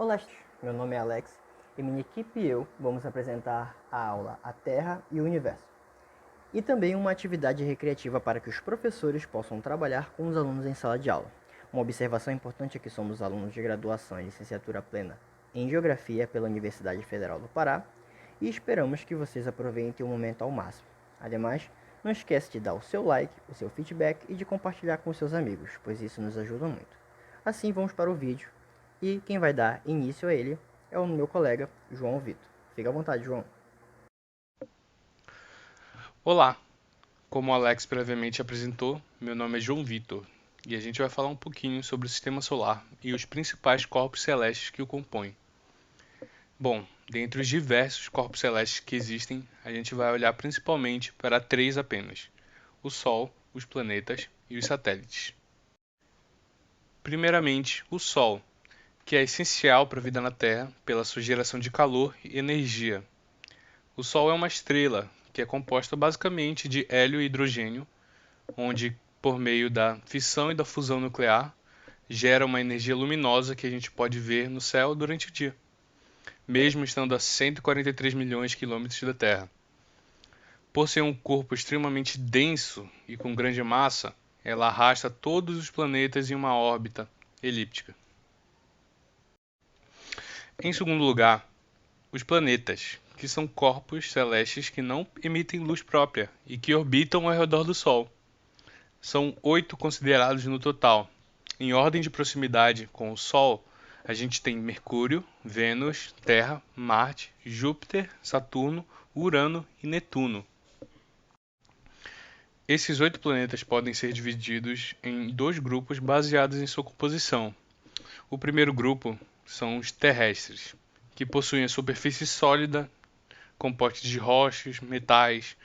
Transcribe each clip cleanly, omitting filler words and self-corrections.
Olá, meu nome é Alex e minha equipe e eu vamos apresentar a aula A Terra e o Universo. E também uma atividade recreativa para que os professores possam trabalhar com os alunos em sala de aula. Uma observação importante é que somos alunos de graduação em licenciatura plena em Geografia pela Universidade Federal do Pará e esperamos que vocês aproveitem o momento ao máximo. Ademais, não esquece de dar o seu like, o seu feedback e de compartilhar com seus amigos, pois isso nos ajuda muito. Assim, vamos para o vídeo e quem vai dar início a ele é o meu colega João Vitor. Fica à vontade, João. Olá, como o Alex previamente apresentou, meu nome é João Vitor e a gente vai falar um pouquinho sobre o Sistema Solar e os principais corpos celestes que o compõem. Bom, dentre os diversos corpos celestes que existem, a gente vai olhar principalmente para três apenas: o Sol, os planetas e os satélites. Primeiramente, o Sol, que é essencial para a vida na Terra pela sua geração de calor e energia. O Sol é uma estrela que é composta basicamente de hélio e hidrogênio, onde, por meio da fissão e da fusão nuclear, gera uma energia luminosa que a gente pode ver no céu durante o dia, mesmo estando a 143 milhões de quilômetros da Terra. Por ser um corpo extremamente denso e com grande massa, ela arrasta todos os planetas em uma órbita elíptica. Em segundo lugar, os planetas, que são corpos celestes que não emitem luz própria e que orbitam ao redor do Sol. São 8 considerados no total. Em ordem de proximidade com o Sol, a gente tem Mercúrio, Vênus, Terra, Marte, Júpiter, Saturno, Urano e Netuno. Esses 8 planetas podem ser divididos em dois grupos baseados em sua composição. O primeiro grupo são os terrestres, que possuem a superfície sólida, composta de rochas, metais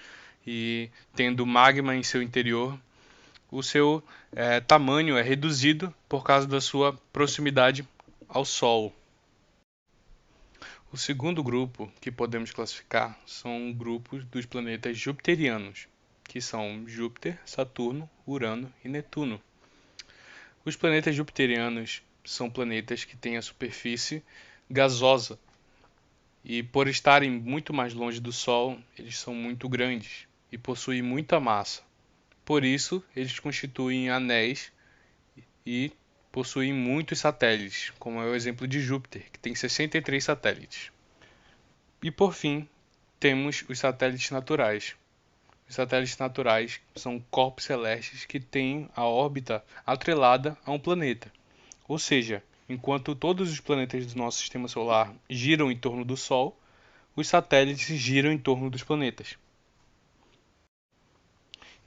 e tendo magma em seu interior. O seu tamanho é reduzido por causa da sua proximidade ao Sol. O segundo grupo que podemos classificar são grupos dos planetas jupiterianos, que são Júpiter, Saturno, Urano e Netuno. Os planetas jupiterianos são planetas que têm a superfície gasosa e, por estarem muito mais longe do Sol, eles são muito grandes e possuem muita massa. Por isso, eles constituem anéis e possuem muitos satélites, como é o exemplo de Júpiter, que tem 63 satélites. E por fim, temos os satélites naturais. Os satélites naturais são corpos celestes que têm a órbita atrelada a um planeta. Ou seja, enquanto todos os planetas do nosso sistema solar giram em torno do Sol, os satélites giram em torno dos planetas.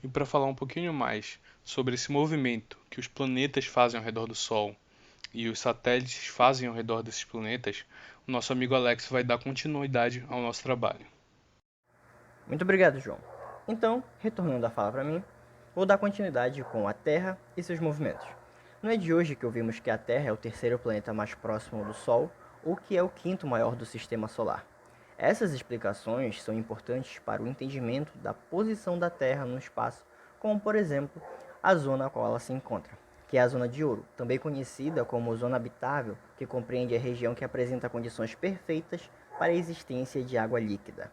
E para falar um pouquinho mais sobre esse movimento que os planetas fazem ao redor do Sol e os satélites fazem ao redor desses planetas, o nosso amigo Alex vai dar continuidade ao nosso trabalho. Muito obrigado, João. Então, retornando a fala para mim, vou dar continuidade com a Terra e seus movimentos. Não é de hoje que ouvimos que a Terra é o terceiro planeta mais próximo do Sol ou que é o quinto maior do Sistema Solar. Essas explicações são importantes para o entendimento da posição da Terra no espaço, como por exemplo a zona a qual ela se encontra, que é a zona de Ouro, também conhecida como zona habitável, que compreende a região que apresenta condições perfeitas para a existência de água líquida.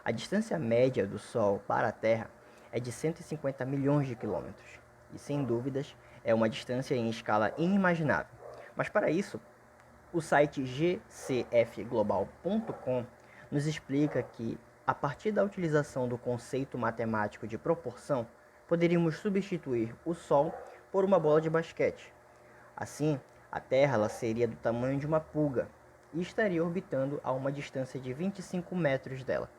A distância média do Sol para a Terra é de 150 milhões de quilômetros, e sem dúvidas é uma distância em escala inimaginável. Mas para isso, o site gcfglobal.com nos explica que, a partir da utilização do conceito matemático de proporção, poderíamos substituir o Sol por uma bola de basquete. Assim, a Terra ela seria do tamanho de uma pulga e estaria orbitando a uma distância de 25 metros dela.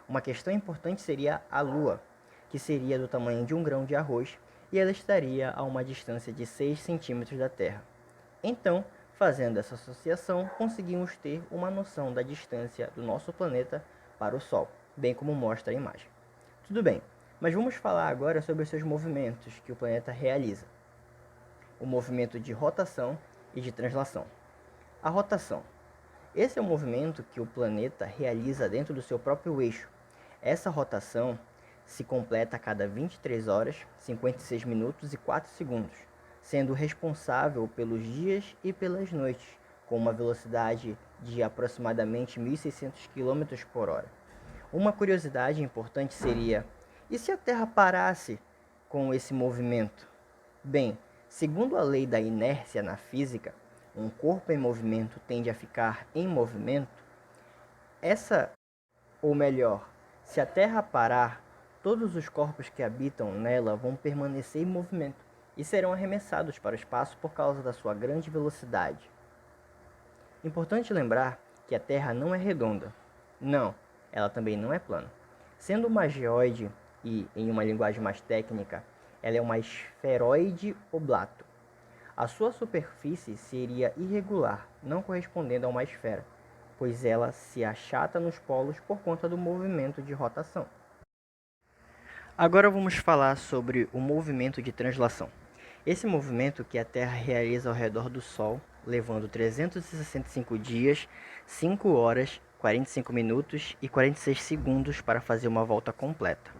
Uma questão importante seria a Lua, que seria do tamanho de um grão de arroz e ela estaria a uma distância de 6 centímetros da Terra. Então, fazendo essa associação, conseguimos ter uma noção da distância do nosso planeta para o Sol, bem como mostra a imagem. Tudo bem, mas vamos falar agora sobre os seus movimentos que o planeta realiza. O movimento de rotação e de translação. A rotação. Esse é o movimento que o planeta realiza dentro do seu próprio eixo. Essa rotação se completa a cada 23 horas, 56 minutos e 4 segundos, sendo responsável pelos dias e pelas noites, com uma velocidade de aproximadamente 1.600 km por hora. Uma curiosidade importante seria: e se a Terra parasse com esse movimento? Bem, segundo a lei da inércia na física, um corpo em movimento tende a ficar em movimento. Ou melhor, se a Terra parar, todos os corpos que habitam nela vão permanecer em movimento e serão arremessados para o espaço por causa da sua grande velocidade. Importante lembrar que a Terra não é redonda. Não, ela também não é plana. Sendo uma geóide e, em uma linguagem mais técnica, ela é uma esferoide oblato. A sua superfície seria irregular, não correspondendo a uma esfera, pois ela se achata nos polos por conta do movimento de rotação. Agora vamos falar sobre o movimento de translação. Esse movimento que a Terra realiza ao redor do Sol, levando 365 dias, 5 horas, 45 minutos e 46 segundos para fazer uma volta completa.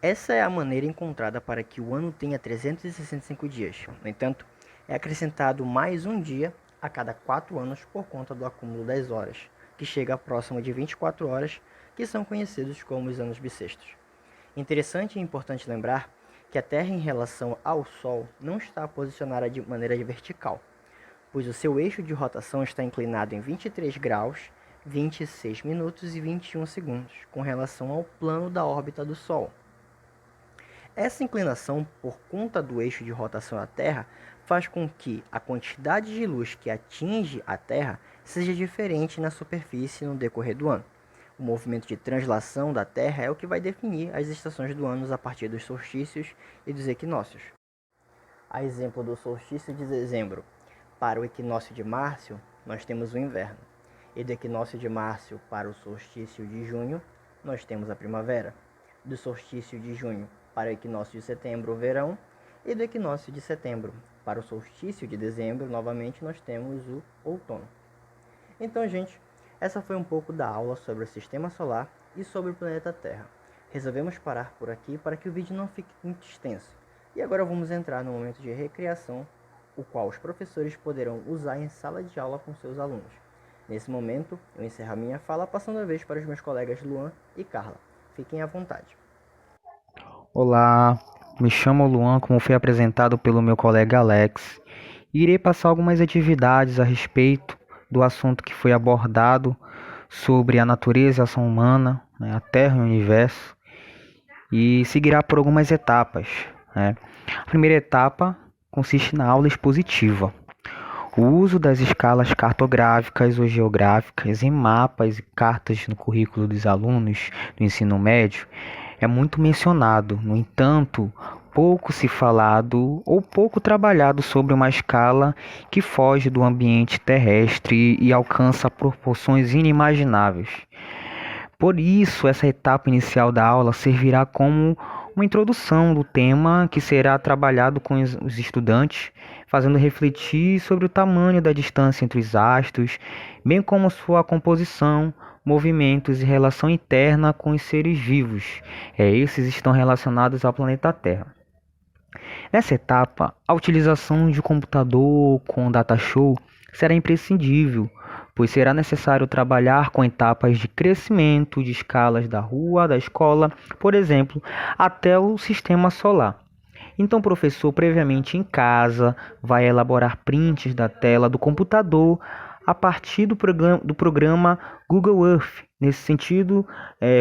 Essa é a maneira encontrada para que o ano tenha 365 dias. No entanto, é acrescentado mais um dia a cada 4 anos por conta do acúmulo das horas, que chega próximo de 24 horas, que são conhecidos como os anos bissextos. Interessante e importante lembrar que a Terra em relação ao Sol não está posicionada de maneira vertical, pois o seu eixo de rotação está inclinado em 23 graus, 26 minutos e 21 segundos, com relação ao plano da órbita do Sol. Essa inclinação por conta do eixo de rotação da Terra faz com que a quantidade de luz que atinge a Terra seja diferente na superfície no decorrer do ano. O movimento de translação da Terra é o que vai definir as estações do ano a partir dos solstícios e dos equinócios. A exemplo do solstício de dezembro para o equinócio de março, nós temos o inverno. E do equinócio de março para o solstício de junho, nós temos a primavera. Do solstício de junho para o equinócio de setembro, o verão. E do equinócio de setembro para o solstício de dezembro, novamente, nós temos o outono. Então, gente, essa foi um pouco da aula sobre o Sistema Solar e sobre o planeta Terra. Resolvemos parar por aqui para que o vídeo não fique muito extenso. E agora vamos entrar no momento de recreação, o qual os professores poderão usar em sala de aula com seus alunos. Nesse momento, eu encerro a minha fala, passando a vez para os meus colegas Luan e Carla. Fiquem à vontade. Olá, me chamo Luan, como foi apresentado pelo meu colega Alex. Irei passar algumas atividades a respeito do assunto que foi abordado sobre a natureza e a ação humana, a Terra e o Universo, e seguirá por algumas etapas. A primeira etapa consiste na aula expositiva. O uso das escalas cartográficas ou geográficas em mapas e cartas no currículo dos alunos do ensino médio é muito mencionado. No entanto, pouco se falado ou pouco trabalhado sobre uma escala que foge do ambiente terrestre e alcança proporções inimagináveis. Por isso, essa etapa inicial da aula servirá como uma introdução do tema que será trabalhado com os estudantes, fazendo refletir sobre o tamanho da distância entre os astros, bem como sua composição, movimentos e relação interna com os seres vivos. Esses estão relacionados ao planeta Terra. Nessa etapa, a utilização de computador com datashow será imprescindível, pois será necessário trabalhar com etapas de crescimento de escalas da rua, da escola, por exemplo, até o sistema solar. Então, o professor, previamente em casa, vai elaborar prints da tela do computador a partir do programa Google Earth. Nesse sentido,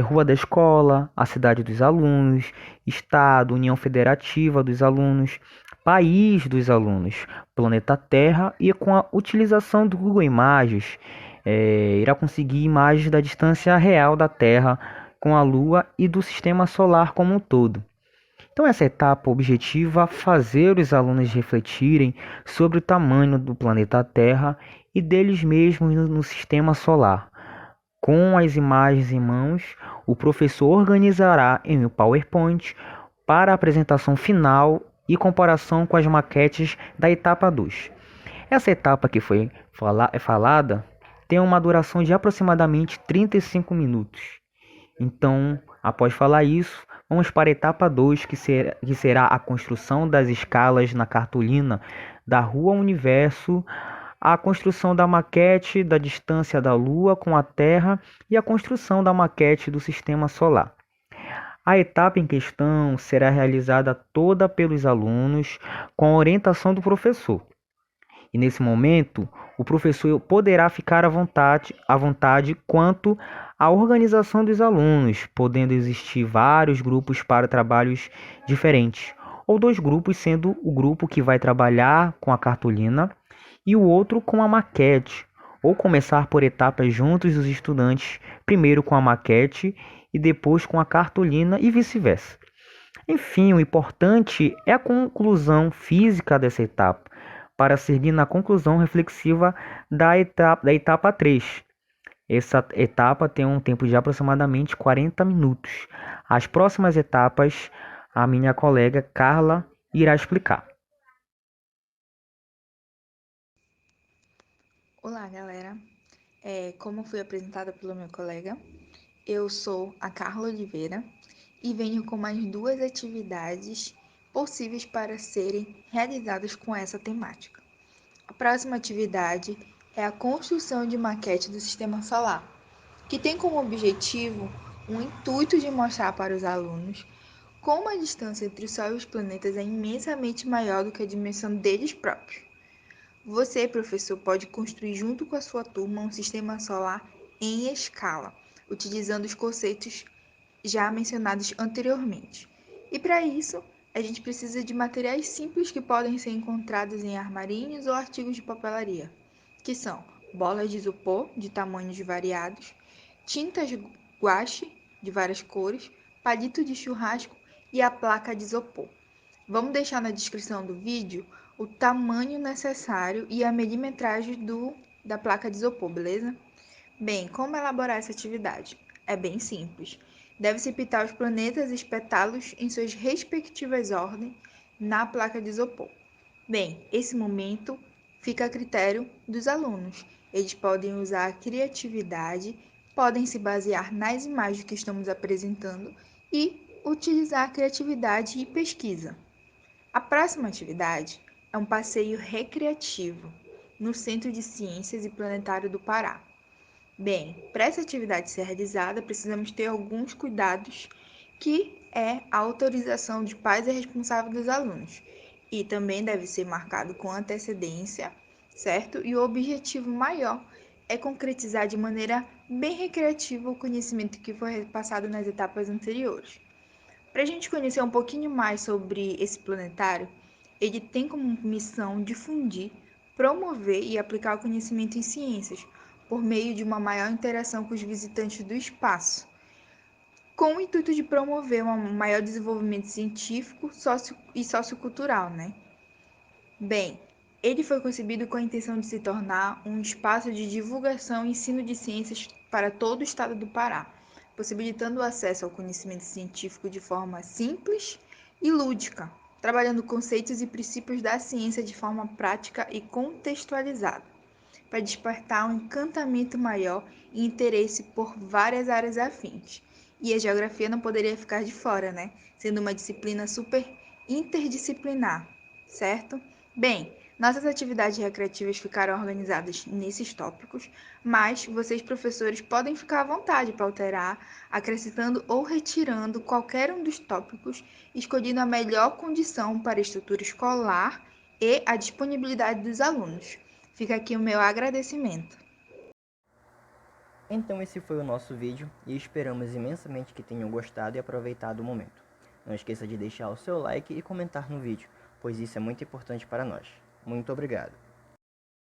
rua da escola, a cidade dos alunos, estado, União Federativa dos alunos, país dos alunos, planeta Terra, e com a utilização do Google Imagens, irá conseguir imagens da distância real da Terra com a Lua e do Sistema Solar como um todo. Então, essa etapa objetiva fazer os alunos refletirem sobre o tamanho do planeta Terra e deles mesmos no Sistema Solar. Com as imagens em mãos, o professor organizará em um PowerPoint para a apresentação final e comparação com as maquetes da etapa 2. Essa etapa que foi falada tem uma duração de aproximadamente 35 minutos. Então, após falar isso, vamos para a etapa 2, que será a construção das escalas na cartolina da Rua Universo a construção da maquete da distância da Lua com a Terra e a construção da maquete do Sistema Solar. A etapa em questão será realizada toda pelos alunos com a orientação do professor. E nesse momento, o professor poderá ficar à vontade quanto à organização dos alunos, podendo existir vários grupos para trabalhos diferentes, ou dois grupos sendo o grupo que vai trabalhar com a cartolina e o outro com a maquete, ou começar por etapas juntos os estudantes, primeiro com a maquete e depois com a cartolina e vice-versa. Enfim, o importante é a conclusão física dessa etapa, para seguir na conclusão reflexiva da etapa 3. Essa etapa tem um tempo de aproximadamente 40 minutos. As próximas etapas, a minha colega Carla irá explicar. Olá, galera. Como fui apresentada pelo meu colega, eu sou a Carla Oliveira e venho com mais duas atividades possíveis para serem realizadas com essa temática. A próxima atividade é a construção de maquete do Sistema Solar, que tem como objetivo o intuito de mostrar para os alunos como a distância entre o Sol e os planetas é imensamente maior do que a dimensão deles próprios. Você, professor, pode construir junto com a sua turma um sistema solar em escala, utilizando os conceitos já mencionados anteriormente. E para isso, a gente precisa de materiais simples que podem ser encontrados em armarinhos ou artigos de papelaria, que são bolas de isopor de tamanhos variados, tintas guache de várias cores, palito de churrasco e a placa de isopor. Vamos deixar na descrição do vídeo o tamanho necessário e a milimetragem da placa de isopor, beleza? Bem, como elaborar essa atividade? É bem simples. Deve-se pintar os planetas e espetá-los em suas respectivas ordens na placa de isopor. Bem, esse momento fica a critério dos alunos. Eles podem usar a criatividade, podem se basear nas imagens que estamos apresentando e utilizar a criatividade e pesquisa. A próxima atividade é um passeio recreativo no Centro de Ciências e Planetário do Pará. Bem, para essa atividade ser realizada, precisamos ter alguns cuidados, que é a autorização de pais e responsáveis dos alunos. E também deve ser marcado com antecedência, certo? E o objetivo maior é concretizar de maneira bem recreativa o conhecimento que foi passado nas etapas anteriores. Para a gente conhecer um pouquinho mais sobre esse planetário, ele tem como missão difundir, promover e aplicar o conhecimento em ciências, por meio de uma maior interação com os visitantes do espaço, com o intuito de promover um maior desenvolvimento científico e sociocultural, né? Bem, ele foi concebido com a intenção de se tornar um espaço de divulgação e ensino de ciências para todo o estado do Pará, possibilitando o acesso ao conhecimento científico de forma simples e lúdica, trabalhando conceitos e princípios da ciência de forma prática e contextualizada, para despertar um encantamento maior e interesse por várias áreas afins. E a geografia não poderia ficar de fora, né? Sendo uma disciplina super interdisciplinar, certo? Bem, nossas atividades recreativas ficaram organizadas nesses tópicos, mas vocês, professores, podem ficar à vontade para alterar, acrescentando ou retirando qualquer um dos tópicos, escolhendo a melhor condição para a estrutura escolar e a disponibilidade dos alunos. Fica aqui o meu agradecimento. Então esse foi o nosso vídeo e esperamos imensamente que tenham gostado e aproveitado o momento. Não esqueça de deixar o seu like e comentar no vídeo, pois isso é muito importante para nós. Muito obrigado!